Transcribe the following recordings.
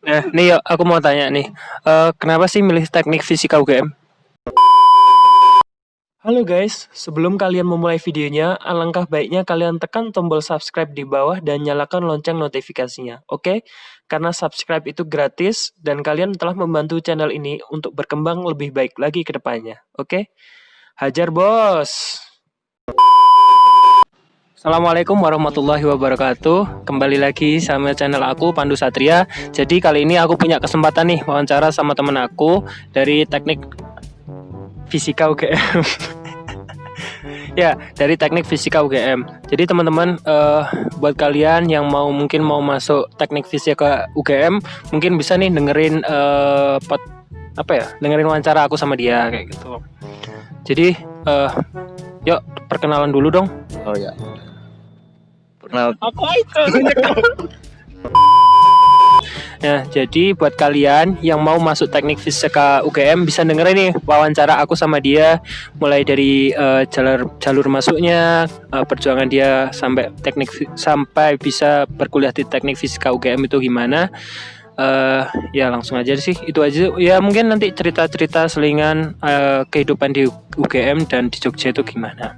Nah, nih yuk, aku mau tanya nih, kenapa sih milih teknik fisika UGM? Halo guys, sebelum kalian memulai videonya, alangkah baiknya kalian tekan tombol subscribe di bawah dan nyalakan lonceng notifikasinya, oke? Karena subscribe itu gratis dan kalian telah membantu channel ini untuk berkembang lebih baik lagi ke depannya, oke? Hajar bos! Assalamualaikum warahmatullahi wabarakatuh. Kembali lagi sama channel aku Pandu Satria. Jadi kali ini aku punya kesempatan nih wawancara sama temen aku dari teknik fisika UGM. Ya, dari teknik fisika UGM. Jadi teman-teman, buat kalian yang mungkin mau masuk teknik fisika UGM, mungkin bisa nih dengerin dengerin wawancara aku sama dia kayak gitu. Jadi, yuk perkenalan dulu dong. Oh ya. Perkenalkan. Aku itu. Nah, jadi buat kalian yang mau masuk teknik fisika UGM bisa dengerin nih wawancara aku sama dia mulai dari jalur masuknya, perjuangan dia sampai bisa berkuliah di teknik fisika UGM itu gimana. Ya langsung aja sih, itu aja. Ya mungkin nanti cerita-cerita selingan kehidupan di UGM dan di Jogja itu gimana.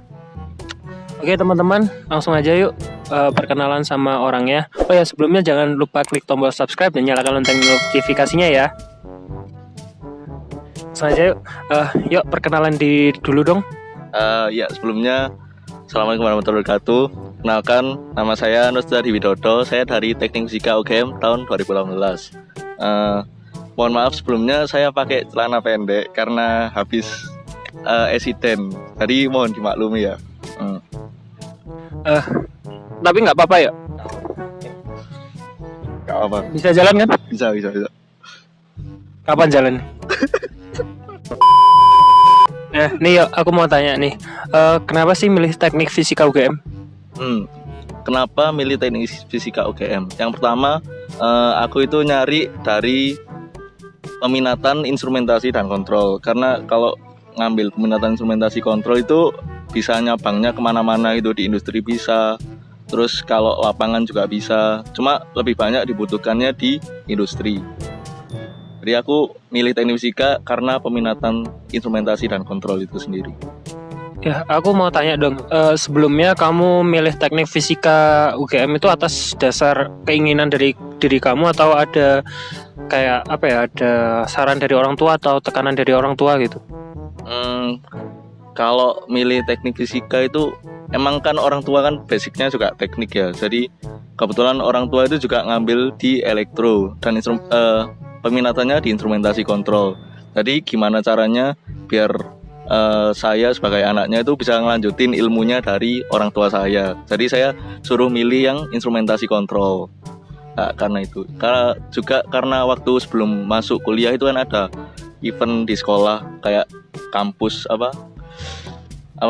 Oke teman-teman, langsung aja yuk perkenalan sama orangnya. Oh ya, sebelumnya jangan lupa klik tombol subscribe dan nyalakan lonceng notifikasinya ya. Langsung aja yuk. Yuk perkenalan dulu dong. Ya sebelumnya Assalamualaikum warahmatullahi wabarakatuh. Kenalkan, nama saya Nusda Widodo. Saya dari Teknik Fisika UGM tahun 2018. Mohon maaf sebelumnya saya pakai celana pendek karena habis eksiden. Jadi mohon dimaklumi ya. Tapi nggak apa-apa ya. Gak apa. Bisa jalan kan? Bisa. Kapan jalan? Nah, nih yuk, aku mau tanya nih, kenapa sih milih teknik fisika UGM? Kenapa milih teknik fisika UGM? Yang pertama, aku itu nyari dari peminatan instrumentasi dan kontrol. Karena kalau ngambil peminatan instrumentasi kontrol itu bisa nyabangnya kemana-mana itu, di industri bisa, terus kalau lapangan juga bisa, cuma lebih banyak dibutuhkannya di industri. Jadi aku milih teknik fisika karena peminatan instrumentasi dan kontrol itu sendiri. Ya, aku mau tanya dong, sebelumnya kamu milih teknik fisika UGM itu atas dasar keinginan dari diri kamu atau ada kayak apa ya, ada saran dari orang tua atau tekanan dari orang tua gitu? Kalau milih teknik fisika itu emang kan orang tua kan basicnya juga teknik ya. Jadi kebetulan orang tua itu juga ngambil di elektro dan peminatannya di instrumentasi kontrol. Jadi gimana caranya biar saya sebagai anaknya itu bisa ngelanjutin ilmunya dari orang tua saya. Jadi saya suruh milih yang instrumentasi kontrol. Nah, karena itu. Karena waktu sebelum masuk kuliah itu kan ada event di sekolah kayak kampus apa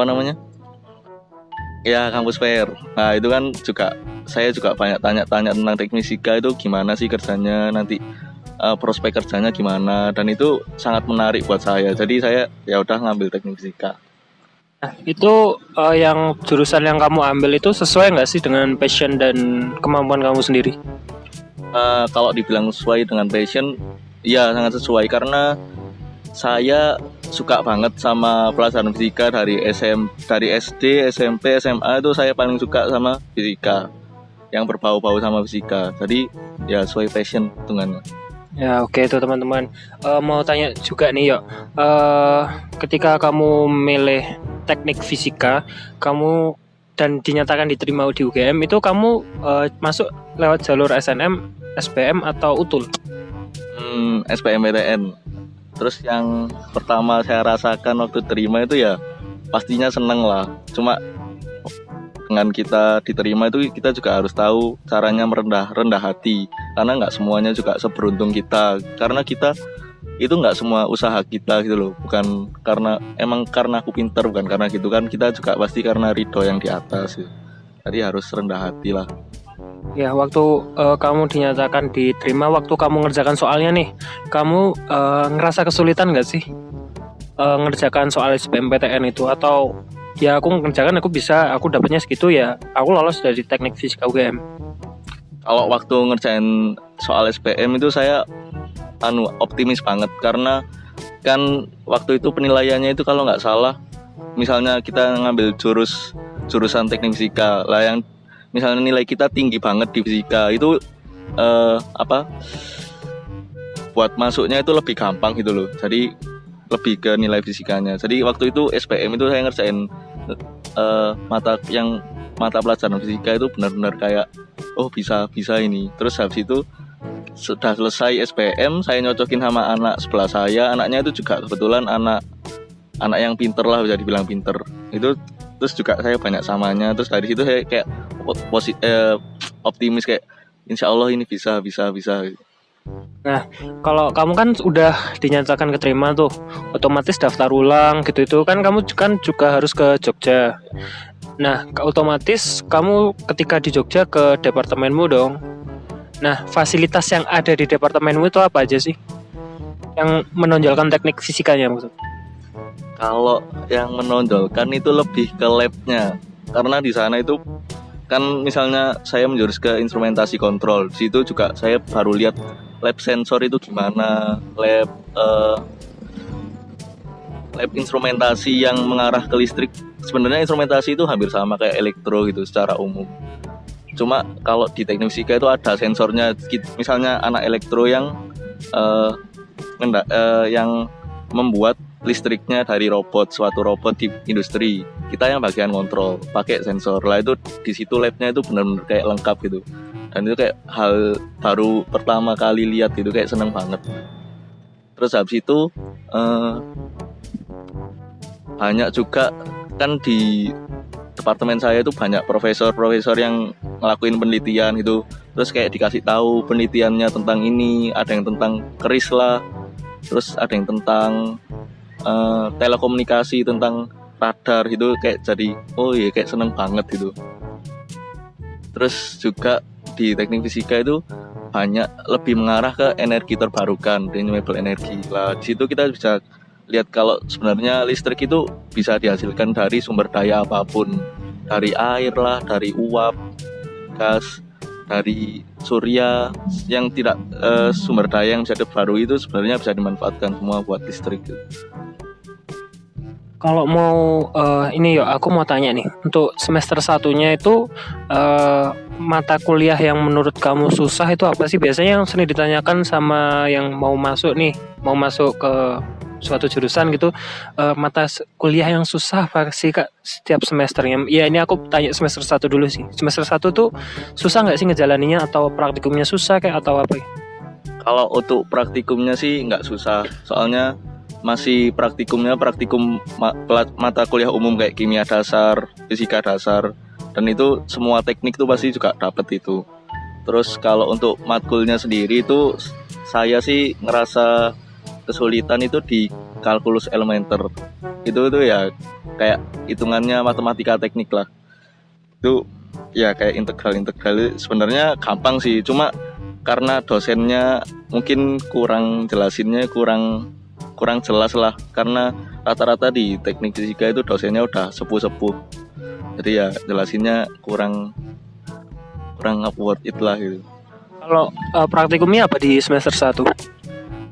namanya? Ya, kampus fair. Nah, itu kan saya juga banyak tanya-tanya tentang teknik fisika itu gimana sih kerjanya, nanti prospek kerjanya gimana, dan itu sangat menarik buat saya. Jadi saya ya udah ngambil teknik fisika. Nah, itu yang jurusan yang kamu ambil itu sesuai nggak sih dengan passion dan kemampuan kamu sendiri? Kalau dibilang sesuai dengan passion, ya sangat sesuai karena saya suka banget sama pelajaran fisika dari SD, SMP, SMA itu saya paling suka sama fisika yang berbau-bau sama fisika. Jadi ya sesuai passion hitungannya. Ya oke itu teman-teman, mau tanya juga nih yuk, ketika kamu milih teknik fisika, kamu dan dinyatakan diterima di UGM itu kamu masuk lewat jalur SNM, SBM atau UTUL? SBMPTN. Terus yang pertama saya rasakan waktu terima itu ya pastinya seneng lah. Cuma dengan kita diterima itu kita juga harus tahu caranya rendah hati. Karena nggak semuanya juga seberuntung kita. Karena kita itu nggak semua usaha kita gitu loh. Bukan karena aku pintar, bukan karena gitu kan. Kita juga pasti karena ridho yang di atas gitu. Jadi harus rendah hati lah. Ya, waktu kamu dinyatakan diterima, waktu kamu ngerjakan soalnya nih, kamu ngerasa kesulitan nggak sih ngerjakan soal SBMPTN itu? Atau ya aku ngerjakan, aku dapatnya segitu ya, aku lolos dari teknik fisika UGM. Kalau waktu ngerjain soal SPM itu saya optimis banget, karena kan waktu itu penilaiannya itu kalau nggak salah, misalnya kita ngambil jurusan teknik fisika lah, yang misalnya nilai kita tinggi banget di fisika itu buat masuknya itu lebih gampang gitu loh. Jadi lebih ke nilai fisikanya. Jadi waktu itu SPM itu saya ngerjain mata pelajaran fisika itu benar-benar kayak bisa ini. Terus habis itu sudah selesai SPM, saya nyocokin sama anak sebelah saya. Anaknya itu juga kebetulan anak yang pinter lah, bisa dibilang pinter. Itu terus juga saya banyak samanya. Terus dari situ saya kayak optimis, kayak insya Allah ini bisa. Nah, kalau kamu kan udah dinyatakan keterima tuh, otomatis daftar ulang gitu itu kan kamu kan juga harus ke Jogja. Nah, otomatis kamu ketika di Jogja ke departemenmu dong. Nah, fasilitas yang ada di departemenmu itu apa aja sih? Yang menonjolkan teknik fisikanya maksud? Kalau yang menonjolkan itu lebih ke labnya, karena di sana itu kan misalnya saya menjurus ke instrumentasi kontrol, di situ juga saya baru lihat lab sensor itu gimana, lab instrumentasi yang mengarah ke listrik. Sebenarnya instrumentasi itu hampir sama kayak elektro gitu secara umum. Cuma kalau di teknik fisika itu ada sensornya. Misalnya anak elektro yang membuat listriknya dari suatu robot di industri. Kita yang bagian kontrol, pakai sensor. Lah itu di situ labnya itu benar-benar kayak lengkap gitu. Dan itu kayak hal baru pertama kali lihat itu, kayak seneng banget. Terus habis itu banyak juga kan di departemen saya itu banyak profesor yang ngelakuin penelitian gitu. Terus kayak dikasih tahu penelitiannya tentang ini, ada yang tentang keris lah, terus ada yang tentang telekomunikasi, tentang radar gitu, kayak jadi kayak seneng banget gitu. Terus juga di teknik fisika itu banyak lebih mengarah ke energi terbarukan, renewable energy lah. Di situ kita bisa lihat kalau sebenarnya listrik itu bisa dihasilkan dari sumber daya apapun, dari air lah, dari uap, gas, dari surya, yang tidak sumber daya yang bisa diperbarui itu sebenarnya bisa dimanfaatkan semua buat listrik gitu. Kalau mau ini aku mau tanya nih, untuk semester satunya itu mata kuliah yang menurut kamu susah itu apa sih? Biasanya yang sering ditanyakan sama yang mau masuk ke suatu jurusan gitu, mata kuliah yang susah apa sih Kak setiap semesternya? Ya ini aku tanya semester 1 dulu sih. Semester 1 tuh susah nggak sih ngejalaninya, atau praktikumnya susah kayak atau apa ya? Kalau untuk praktikumnya sih nggak susah, soalnya masih praktikum mata kuliah umum kayak kimia dasar, fisika dasar, dan itu semua teknik tuh pasti juga dapat itu. Terus kalau untuk matkulnya sendiri itu saya sih ngerasa kesulitan itu di kalkulus elementer. Itu ya kayak hitungannya matematika teknik lah. Itu ya kayak integral sebenarnya gampang sih, cuma karena dosennya mungkin kurang jelasinnya kurang jelas lah, karena rata-rata di teknik fisika itu dosennya udah sepuh-sepuh, jadi ya jelasinnya kurang upward it lah gitu. Kalau praktikumnya apa di semester 1?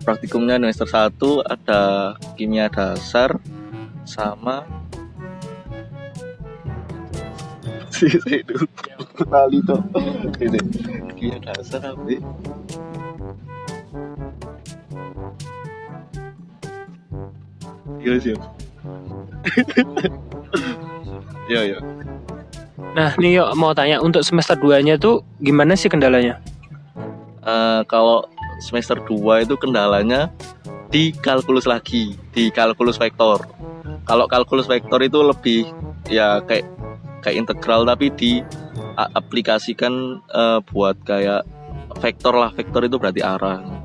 Praktikumnya semester 1 ada kimia dasar sama tali tuh kimia dasar apa? Iya. Iya. Nah, nih mau tanya untuk semester 2-nya tuh gimana sih kendalanya? Kalau semester 2 itu kendalanya di kalkulus lagi, di kalkulus vektor. Kalau kalkulus vektor itu lebih ya kayak integral, tapi diaplikasikan buat kayak vektor lah. Vektor itu berarti arah.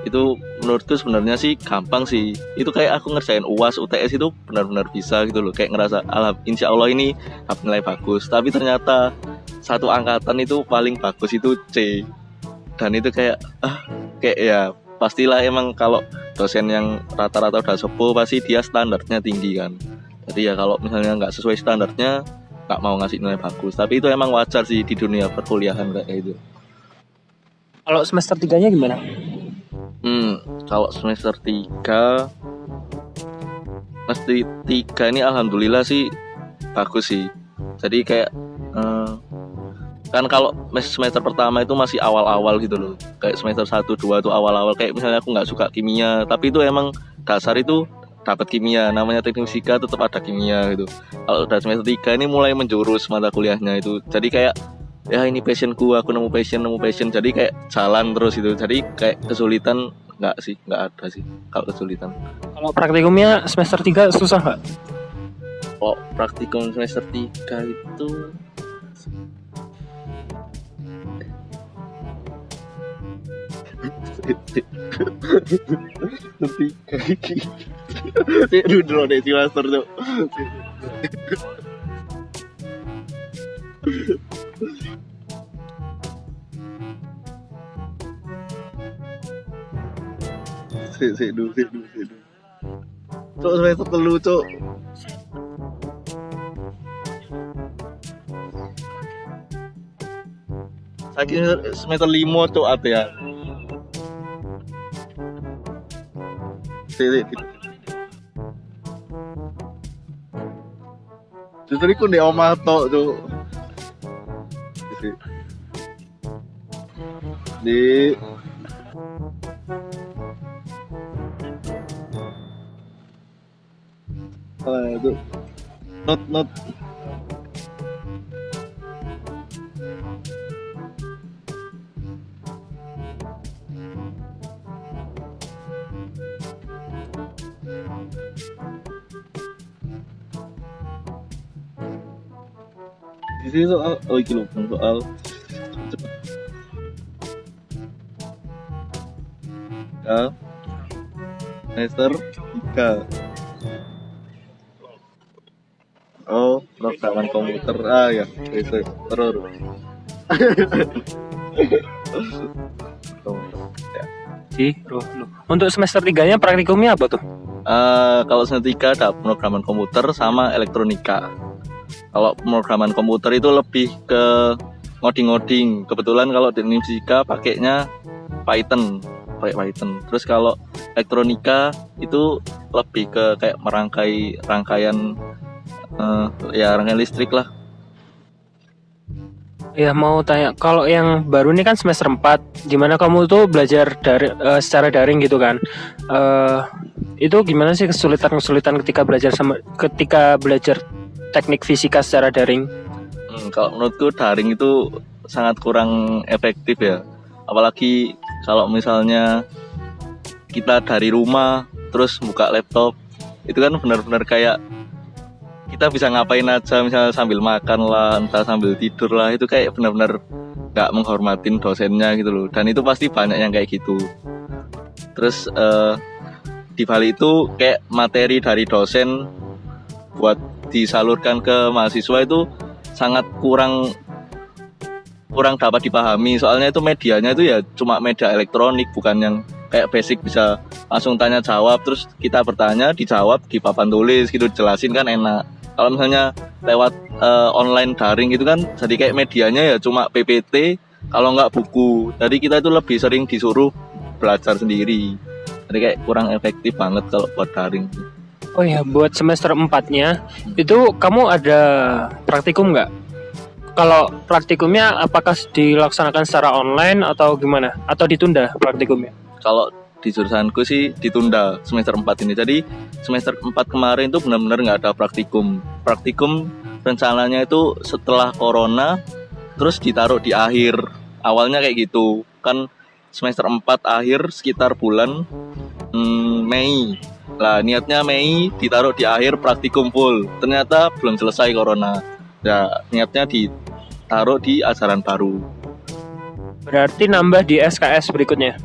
Itu menurutku sebenarnya sih gampang sih. Itu kayak aku ngerjain UAS, UTS itu benar-benar bisa gitu loh. Kayak ngerasa insya Allah ini dapat nilai bagus. Tapi ternyata satu angkatan itu paling bagus itu C. Dan itu kayak ya pastilah emang kalau dosen yang rata-rata udah sepuh pasti dia standarnya tinggi kan. Jadi ya kalau misalnya nggak sesuai standarnya nggak mau ngasih nilai bagus. Tapi itu emang wajar sih di dunia perkuliahan kayak gitu. Kalau semester 3-nya gimana? Kalau semester 3 ini alhamdulillah sih bagus sih. Jadi kayak kan kalau semester pertama itu masih awal-awal gitu loh. Kayak semester 1, 2 tuh awal-awal, kayak misalnya aku nggak suka kimia, tapi itu emang dasar itu dapat kimia, namanya teknik fisika tetap ada kimia gitu. Kalau udah semester 3 ini mulai menjurus mata kuliahnya itu. Jadi kayak ya ini passionku, aku nemu passion, jadi kayak jalan terus itu. Jadi kayak kesulitan nggak ada sih kalau kesulitan. Kalau praktikumnya semester 3 susah nggak? Oh, praktikum semester 3 itu dulu deh si master tuh. Dulu. Cok semester telu cok. Saking semester 5 cok apa ya? Justru iku ndek omah tok cok. Di itu not di sini soal iki lho soal ya semester 3. Oh, programan komputer. Ya, itu. Terus. Ya. Untuk semester 3-nya praktikumnya apa tuh? Kalau semester 3 ada programan komputer sama elektronika. Kalau pemrograman komputer itu lebih ke ngoding. Kebetulan kalau di fisika pakainya pakai Python. Terus kalau elektronika itu lebih ke kayak rangkaian listrik lah. Ya mau tanya, kalau yang baru ini kan semester 4, gimana kamu tuh belajar secara daring gitu kan? Itu gimana sih kesulitan ketika belajar teknik fisika secara daring? Kalau menurutku daring itu sangat kurang efektif ya. Apalagi kalau misalnya kita dari rumah terus buka laptop, itu kan benar-benar kayak kita bisa ngapain aja, misalnya sambil makan lah, entah sambil tidur lah, itu kayak benar-benar nggak menghormatin dosennya gitu loh. Dan itu pasti banyak yang kayak gitu. Terus di balik itu kayak materi dari dosen buat disalurkan ke mahasiswa itu sangat kurang dapat dipahami. Soalnya itu medianya itu ya cuma media elektronik, bukan yang kayak basic bisa langsung tanya jawab, terus kita bertanya dijawab di papan tulis gitu, jelasin kan enak. Kalau misalnya lewat online daring gitu kan jadi kayak medianya ya cuma PPT, kalau nggak buku. Jadi kita itu lebih sering disuruh belajar sendiri. Jadi kayak kurang efektif banget kalau buat daring. Oh ya, buat semester 4-nya itu kamu ada praktikum nggak? Kalau praktikumnya apakah dilaksanakan secara online atau gimana? Atau ditunda praktikumnya? Kalau di jurusanku sih ditunda semester 4 ini. Jadi semester 4 kemarin itu benar-benar nggak ada praktikum. Praktikum rencananya itu setelah corona, terus ditaruh di akhir. Awalnya kayak gitu. Kan semester 4 akhir sekitar bulan Mei. Lah niatnya Mei ditaruh di akhir praktikum full. Ternyata belum selesai corona. Ya niatnya ditaruh di ajaran baru. Berarti nambah di SKS berikutnya.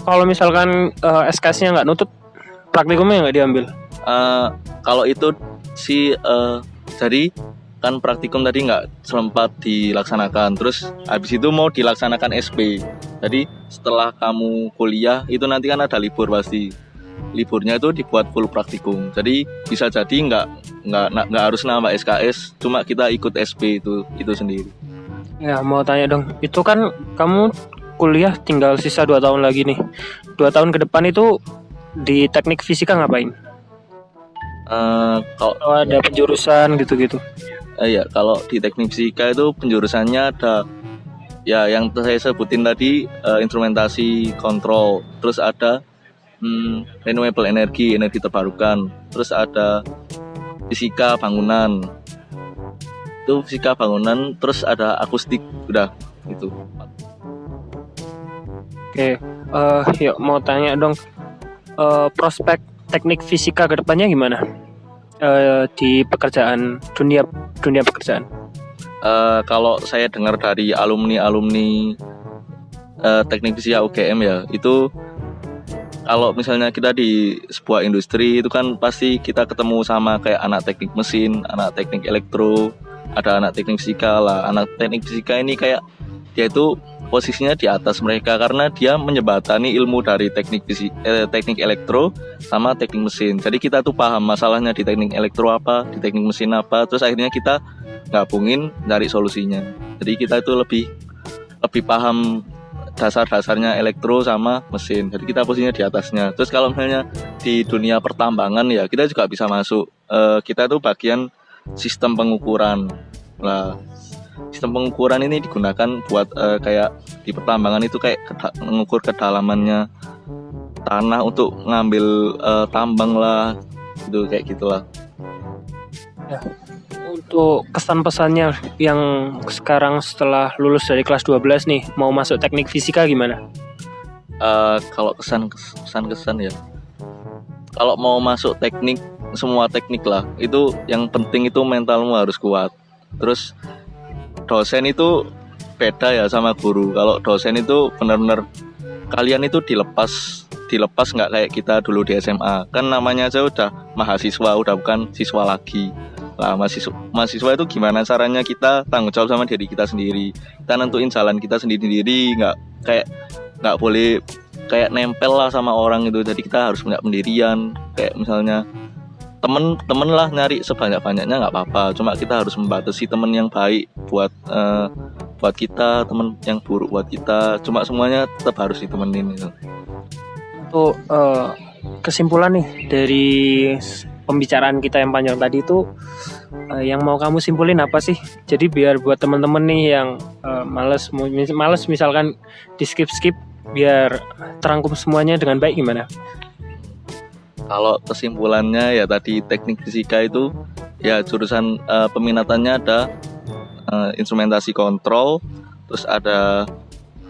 Kalau misalkan SKS-nya nggak nutup, praktikumnya nggak diambil? Kalau itu sih jadi kan praktikum tadi nggak sempat dilaksanakan, terus habis itu mau dilaksanakan SP. Jadi setelah kamu kuliah itu nanti kan ada libur pasti. Liburnya itu dibuat full praktikum. Jadi bisa jadi nggak harus nambah SKS, cuma kita ikut SP itu sendiri. Ya, mau tanya dong. Itu kan kamu kuliah tinggal sisa 2 tahun lagi nih. 2 tahun ke depan itu di teknik fisika ngapain? Kalau Atau ada penjurusan gitu-gitu? ya kalau di teknik fisika itu penjurusannya ada ya yang saya sebutin tadi, instrumentasi kontrol, terus ada renewable energy, energi terbarukan, terus ada fisika bangunan, itu fisika bangunan, terus ada akustik, udah itu. Oke, yuk mau tanya dong. Prospek teknik fisika ke depannya gimana? Di pekerjaan dunia dunia pekerjaan. Kalau saya dengar dari alumni teknik fisika UGM ya, itu kalau misalnya kita di sebuah industri itu kan pasti kita ketemu sama kayak anak teknik mesin, anak teknik elektro, ada anak teknik fisika lah. Anak teknik fisika ini kayak dia itu posisinya di atas mereka karena dia menyebatani ilmu dari teknik elektro sama teknik mesin. Jadi kita tuh paham masalahnya di teknik elektro apa, di teknik mesin apa, terus akhirnya kita gabungin dari solusinya. Jadi kita itu lebih paham dasar-dasarnya elektro sama mesin. Jadi kita posisinya di atasnya. Terus kalau misalnya di dunia pertambangan ya kita juga bisa masuk. Kita tuh bagian sistem pengukuran. Lah, sistem pengukuran ini digunakan buat kayak di pertambangan itu kayak mengukur kedalamannya tanah untuk ngambil tambang lah, gitu kayak gitulah. Ya. Untuk kesan pesannya yang sekarang setelah lulus dari kelas 12 nih mau masuk teknik fisika gimana? Kalau kesan ya, kalau mau masuk teknik, semua teknik lah, itu yang penting itu mentalmu harus kuat. Terus dosen itu beda ya sama guru. Kalau dosen itu benar-benar kalian itu dilepas nggak kayak kita dulu di SMA. Kan namanya aja udah mahasiswa, udah bukan siswa lagi. Lah mahasiswa itu gimana caranya kita tanggung jawab sama diri kita sendiri. Kita nentuin jalan kita sendiri, nggak boleh kayak nempel lah sama orang itu. Jadi kita harus punya pendirian. Kayak misalnya temen lah nyari sebanyak-banyaknya nggak apa-apa. Cuma kita harus membatasi temen yang baik buat kita, temen yang buruk buat kita. Cuma semuanya tetap harus ditemenin itu. Untuk kesimpulan nih dari pembicaraan kita yang panjang tadi itu, yang mau kamu simpulin apa sih? Jadi biar buat teman-teman nih yang males misalkan di skip biar terangkum semuanya dengan baik gimana? Kalau kesimpulannya ya tadi teknik fisika itu ya jurusan peminatannya ada instrumentasi kontrol, terus ada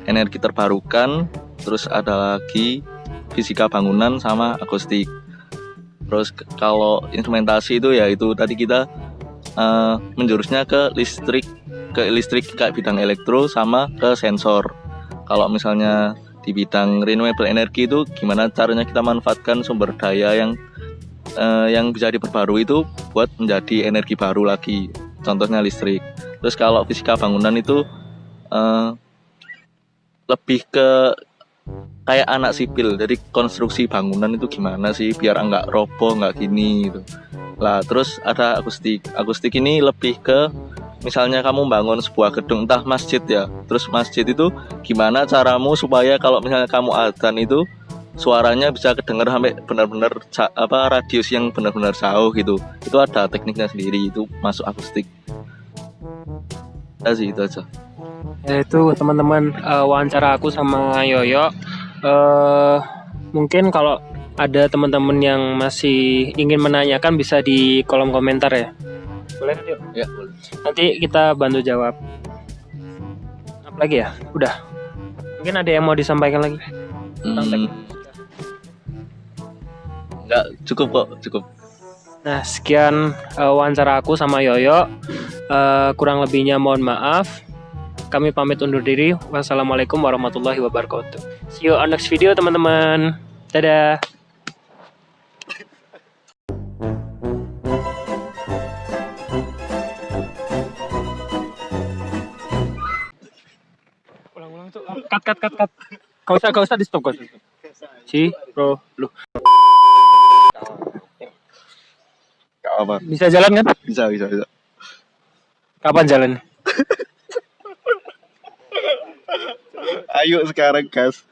energi terbarukan, terus ada lagi fisika bangunan sama akustik. Terus kalau instrumentasi itu ya itu tadi kita menjurusnya ke listrik kayak bidang elektro sama ke sensor. Kalau misalnya di bidang renewable energy itu gimana caranya kita manfaatkan sumber daya yang bisa diperbarui itu buat menjadi energi baru lagi. Contohnya listrik. Terus kalau fisika bangunan itu lebih ke kayak anak sipil, jadi konstruksi bangunan itu gimana sih biar nggak roboh, nggak gini gitu lah. Terus ada akustik ini lebih ke misalnya kamu bangun sebuah gedung entah masjid ya, terus masjid itu gimana caramu supaya kalau misalnya kamu adzan itu suaranya bisa kedengar sampai benar-benar radius yang benar-benar jauh gitu. Itu ada tekniknya sendiri, itu masuk akustik. Ya sih itu aja. Ya itu teman-teman, wawancara aku sama Yoyo. Mungkin kalau ada teman-teman yang masih ingin menanyakan bisa di kolom komentar ya. Boleh kan, Yuk? Ya, boleh. Nanti kita bantu jawab. Apa lagi ya? Udah. Mungkin ada yang mau disampaikan lagi? Enggak, cukup kok, cukup. Nah, sekian wawancara aku sama Yoyo. Kurang lebihnya mohon maaf. Kami pamit undur diri. Wassalamualaikum warahmatullahi wabarakatuh. See you on next video teman-teman. Dadah. Ulang-ulang tuh. Cut. Gak usah di stop. Bro, lu. Gak apa. Bisa jalan kan? Bisa. Kapan jalan? Ayo sekarang gas.